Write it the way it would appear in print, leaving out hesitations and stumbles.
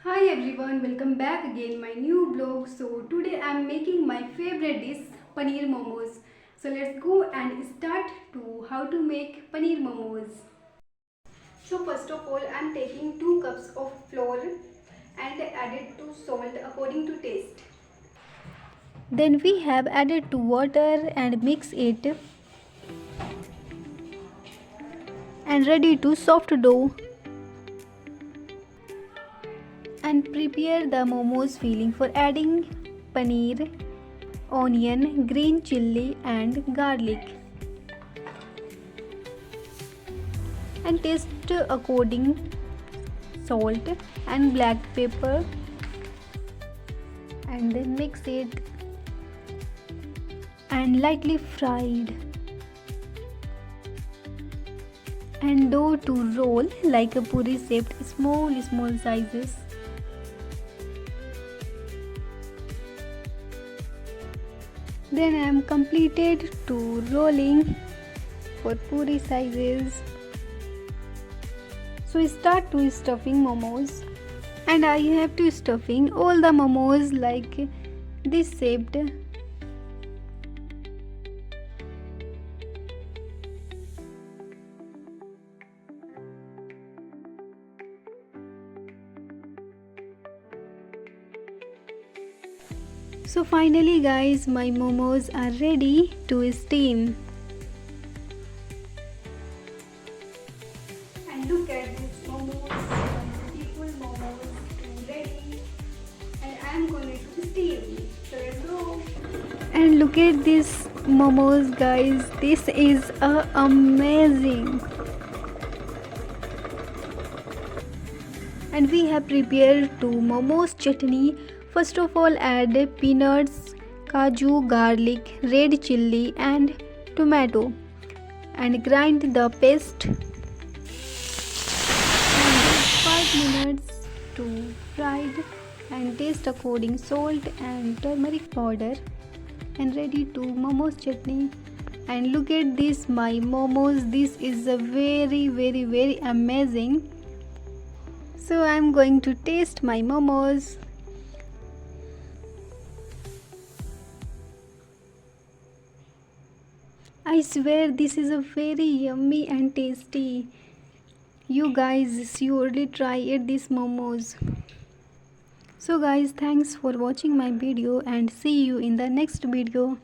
Hi everyone, welcome back again my new vlog. So today I am making my favorite dish, paneer momos. So let's go and start to how to make paneer momos. So first of all I am taking 2 cups of flour and added to salt according to taste. Then we have added to water and mix it and ready to soft dough and prepare the momos filling for adding paneer, onion, green chilli and garlic and taste according salt and black pepper and then mix it and lightly fried and dough to roll like a puri shaped small sizes. Then I am completed to rolling for puri sizes. So start to stuffing momos and I have to stuffing all the momos like this shaped. So finally guys, my momos are ready to steam. And look at this momos, beautiful momos ready. And I am going to steam. So let's go. And look at this momos guys, this is amazing. And we have prepared two momos chutney. First of all add peanuts, kaju, garlic, red chilli and tomato and grind the paste and give 5 minutes to fried and taste according salt and turmeric powder and ready to momos chutney. And look at this my momos, this is a very amazing. So I am going to taste my momos. I swear this is a very yummy and tasty. You guys surely try it this momos. So guys, thanks for watching my video and see you in the next video.